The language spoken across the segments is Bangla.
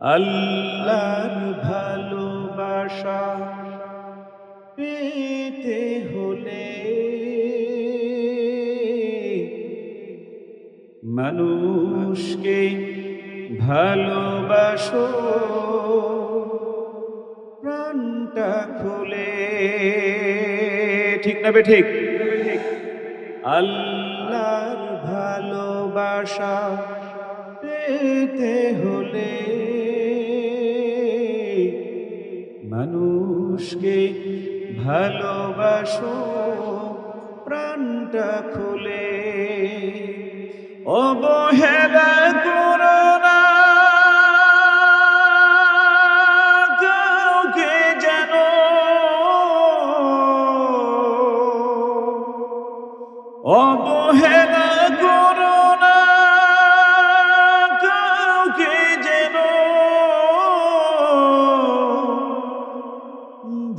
আল্লাহর ভালোবাসা পেতে হলে মানুষকে ভালোবাসো প্রাণটা খুলে। ঠিক না বে ঠিক? আল্লাহর ভালোবাসা পেতে হলে মানুষকে ভালোবাসো প্রাণটা খুলে। অবহেলা করো না কাউকে যেন, অবহেলা করো না কাউকে যেন,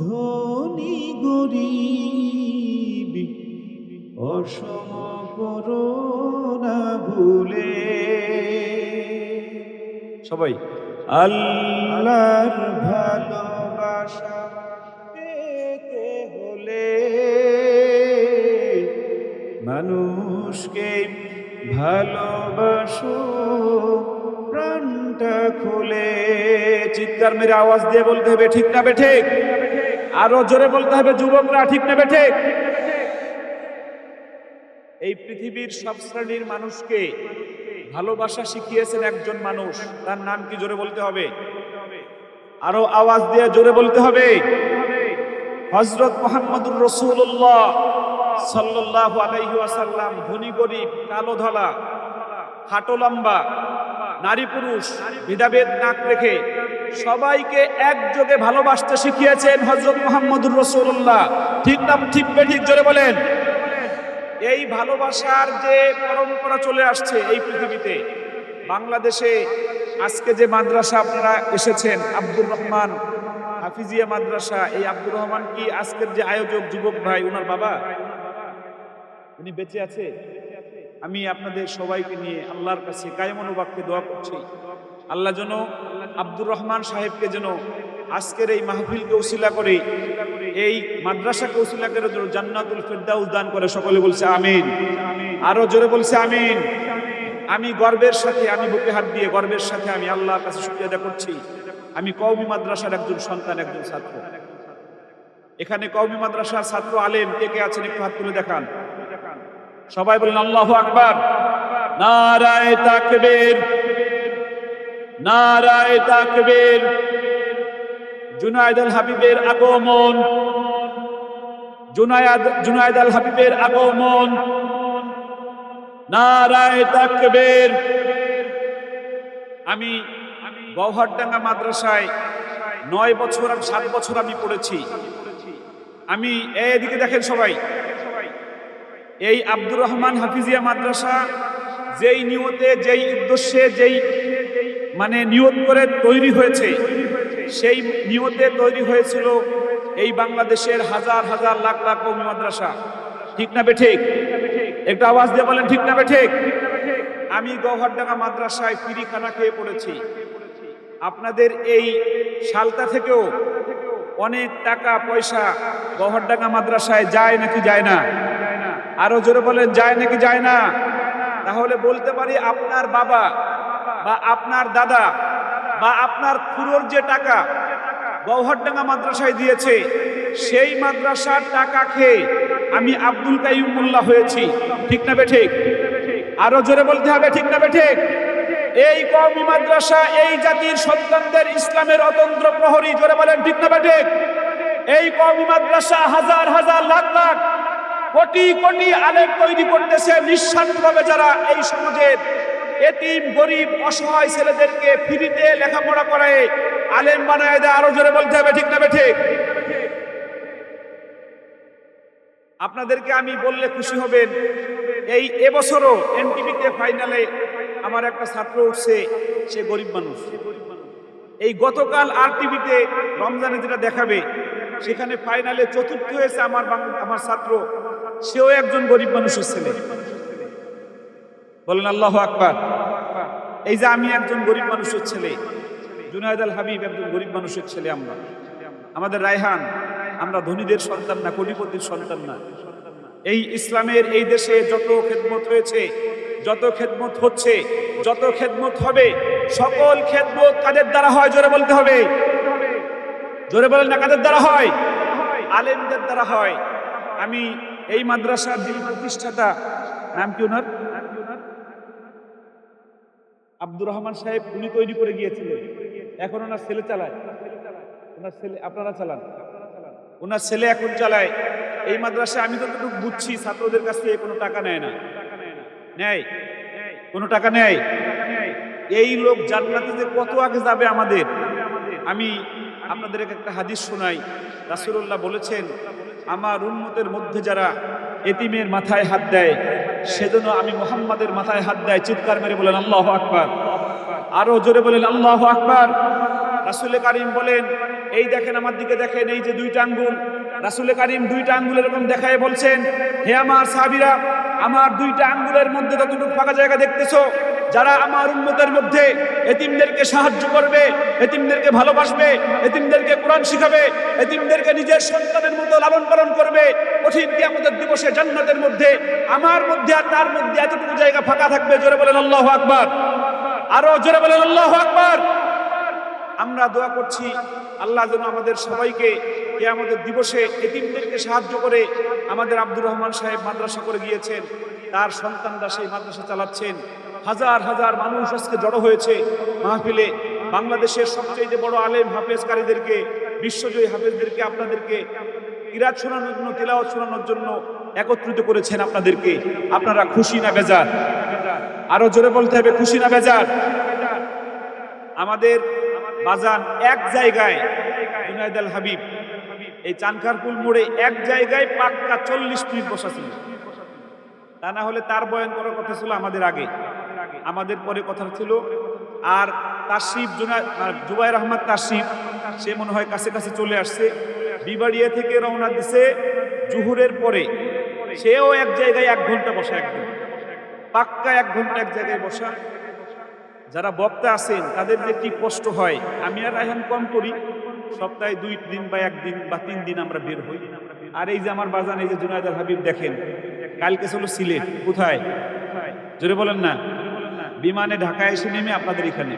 ধনী গরিব অসম করো না ভুলে। সবাই আল্লাহর ভালোবাসা পেতে হলে মানুষকে ভালোবাসো প্রাণটা খুলে। চিৎকার মেরে আওয়াজ দিয়ে বলতে হবে ঠিক না বে ঠিক? আরো জোরে বলতে হবে যুবকরা, ঠিক না বে ঠিক? এই পৃথিবীর সব শ্রেণীর মানুষকে ভালোবাসা শিখিয়েছেন একজন মানুষ, তার নাম কি? জোরে বলতে হবে, আরো আওয়াজ দিয়ে জোরে বলতে হবে। হযরত মুহাম্মদুর রাসূলুল্লাহ সাল্লাল্লাহু আলাইহি ওয়াসাল্লাম ধনী গরিব, কালো ধলা, খাটো লম্বা, নারী পুরুষ ভেদাভেদ না রেখে সবাইকে একযোগে ভালোবাসতে শিখিয়েছেন হযরত মুহাম্মদুর রাসূলুল্লাহ। ঠিক না ঠিক বে ঠিক? জোরে বলেন। এই ভালোবাসার যে পরম্পরা চলে আসছে এই পৃথিবীতে, বাংলাদেশে আজকে যে মাদ্রাসা আপনারা এসেছেন, আব্দুর রহমান হাফিজিয়া মাদ্রাসা, এই আব্দুর রহমান কি আজকের যে আয়োজক যুবক ভাই, ওনার বাবা উনি বেঁচে আছে? আমি আপনাদের সবাইকে নিয়ে আল্লাহর কাছে কায়মনোবাক্যে দোয়া করছি, আল্লাহ যেন আব্দুর রহমান সাহেবকে যেন আজকের এই মাহফিলকে উসিলা করে, এই মাদ্রাসাকে উসিলা করে যেন জান্নাতুল ফেরদাউস দান করে। সকলে বলছে আমিন, আরো জোরে বলছে আমিন। আমি গর্বের সাথে, আমি বুকে হাত দিয়ে গর্বের সাথে আমি আল্লাহর কাছে শুকরিয়া আদায় করছি, আমি কওমি মাদ্রাসার একজন সন্তান, একজন ছাত্র। এখানে কওমি মাদ্রাসার ছাত্র আলেম কে কে আছেন একটু হাত তুলে দেখান। সবাই বলেন আল্লাহু আকবার, নারায়ে তাকবীর, নারায়ে তাকবীর। জুনায়েদ আল হাবিবের আগমন, জুনায়েদ আল হাবিবের আগমন, নারায়ে তাকবীর। আমি গৌহারডাঙ্গা মাদ্রাসায় 9 বছর, 7 বছর আমি পড়েছি। আমি এদিকে দেখেন সবাই, এই আব্দুর রহমান হাফিজিয়া মাদ্রাসা যেই নিয়তে, যেই উদ্দেশ্যে, যেই মানে নিয়ত করে তৈরি হয়েছে, সেই নিয়তে তৈরি হয়েছিল এই বাংলাদেশের হাজার হাজার লাখ লাখ কওমি মাদ্রাসা। ঠিক না বে ঠিক? একটু আওয়াজ দিয়ে বলেন ঠিক না বে ঠিক? আমি গৌহারডাঙ্গা মাদ্রাসায় ফিরিখানা খেয়ে পড়েছি। আপনাদের এই সালতা থেকেও অনেক টাকা পয়সা গৌহারডাঙ্গা মাদ্রাসায় যায় নাকি যায় না? আরো জোরে বলেন যায় নাকি যায় না? তাহলে বলতে পারি আপনার বাবা বা আপনার দাদা বা আপনার খুড়োর যে টাকা গৌহারডাঙ্গা মাদ্রাসায় দিয়েছে, সেই মাদ্রাসার টাকা খেয়ে আমি আব্দুল কাইয়ুম মোল্লা হয়েছি। ঠিক না বে ঠিক? আরো জোরে বলতে হবে ঠিক না বে ঠিক? এই কওমি মাদ্রাসা এই জাতির সন্তানদের ইসলামের অতন্ত্র প্রহরী। জোরে বলেন ঠিক না বে ঠিক? এই কওমি মাদ্রাসা হাজার হাজার লাখ লাখ কোটি কোটি আলেম তৈরি করতেছে নিঃস্বার্থভাবে, যারা এই সমাজের এতিম গরিব অসহায় ছেলেদেরকে ফ্রিতে লেখাপড়া করায় আলেম বানায় দেয়। আরো জোরে বলতে হবে ঠিক না বে ঠিক? আপনাদেরকে আমি বললে খুশি হবেন, এই এবছরও এনটিভিতে ফাইনালে আমার একটা ছাত্র উঠছে, সে গরিব মানুষ। এই গতকাল আর টিভিতে রমজানে যেটা দেখাবে, সেখানে ফাইনালে চতুর্থ হয়েছে আমার ছাত্র, সেও একজন গরিব মানুষের ছেলে। বলেন আল্লাহু আকবার। এই যে আমি একজন গরিব মানুষের ছেলে, জুনায়েদ আল হাবিব একজন গরিব মানুষের ছেলে আমরা। আমাদের রায়হান, আমরা ধনীদের সন্তান না, কোটিপতির সন্তান না। এই ইসলামের এই দেশে যত খেদমত হয়েছে, যত খেদমত হচ্ছে, যত খেদমত হবে, সকল খেদমত কাদের দ্বারা হয়? জোরে বলতে হবে, জোরে বলেন না, কাদের দ্বারা হয়? আলেমদের দ্বারা হয়। আমি এই মাদ্রাসার যিনি প্রতিষ্ঠাতা, নাম কি ওনার? আব্দুর রহমান সাহেব, উনি তৈরি করে গিয়েছিলেন। এখন ওনার ছেলে চালায়, ওনার ছেলে, আপনারা চালান, ওনার ছেলে এখন চালায় এই মাদ্রাসা। আমি যতটুকু বুঝছি ছাত্রদের কাছ থেকে কোনো টাকা নেয় না, নেয় কোনো টাকা নেয়। এই লোক জান্নাতে যে কত আগে যাবে আমাদের। আমি আপনাদের একটা হাদিস শোনাই। রাসূলুল্লাহ বলেছেন, আমার উম্মতের মধ্যে যারা এতিমের মাথায় হাত দেয়, সেজন্য আমি মুহাম্মাদের মাথায় হাত দেয়। চিৎকার মেরে বলেন আল্লাহু আকবার, আরো জোরে বলেন আল্লাহু আকবার। রাসূল কারীম বলেন, এই দেখেন, আমার দিকে দেখেন, এই যে দুইটা আঙ্গুল, রাসূল কারীম দুইটা আঙ্গুল এরকম দেখায় বলছেন, হে আমার সাহাবীরা, আমার দুইটা আঙ্গুলের মধ্যে যতটুকু ফাঁকা জায়গা দেখতেছো, যারা আমার উম্মতের মধ্যে এতিমদেরকে সাহায্য করবে, এতিমদেরকে ভালোবাসবে, এতিমদেরকে কোরআন শিখাবে, এতিমদেরকে নিজের সন্তানের মতো লালন পালন করবে, কঠিন কিয়ামতের দিবসে জান্নাতের মধ্যে আমার মধ্যে আর তার মধ্যে এতটুকু জায়গা ফাঁকা থাকবে। জোরে বলেন আল্লাহু আকবার, আরো জোরে বলেন আল্লাহু আকবার। আমরা দোয়া করছি আল্লাহ যেন আমাদের সবাইকে কিয়ামতের দিবসে এতিমদেরকে সাহায্য করে। আমাদের আব্দুর রহমান সাহেব মাদ্রাসা করে গিয়েছেন, তার সন্তানরা সেই মাদ্রাসা চালাচ্ছেন। হাজার হাজার মানুষ আজকে জড়ো হয়েছে মাহফিলে। বাংলাদেশের সবচেয়ে বড় আলেম হাফেজকারীদেরকে, বিশ্বজয়ী হাফেজদেরকে, আপনাদেরকে কিরাত শোনানোর জন্য, তিলাওয়াত শোনানোর জন্য একত্রিত করেছেন আপনাদেরকে। আপনারা খুশি না বেজার? আরো জোরে বলতে হবে, খুশি না বেজার? আমাদের বাজান এক জায়গায়, জুনায়েদ আল হাবিব এই চানখারপুল মোড়ে এক জায়গায় পাক্কা 40 মিনিট বসা ছিল। তা না হলে তার বয়ান করার কথা ছিল আমাদের আগে, আমাদের পরে কথা ছিল। আর তাশরিফ, জুবাইর আহমদ তাশরিফ, সে মনে হয় কাছে কাছে চলে আসছে। বিবাড়িয়া থেকে রওনা দিছে জুহুরের পরে, সেও এক জায়গায় 1 ঘন্টা বসা, একদম পাক্কা 1 ঘন্টা এক জায়গায় বসা। যারা বক্তা আছেন তাদের যে কি কষ্ট হয়। আমি আর রায়হান কম করি, সপ্তাহে 2 দিন বা 1 দিন বা 3 দিন আমরা বের হই। আর এই যে আমার বাজান, এই যে জুনায়েদ আল হাবিব দেখেন, কালকে ছিল সিলেট। কোথায়? জোরে বলেন না। বিমানে ঢাকায় এসে নেমে আপনাদের এখানে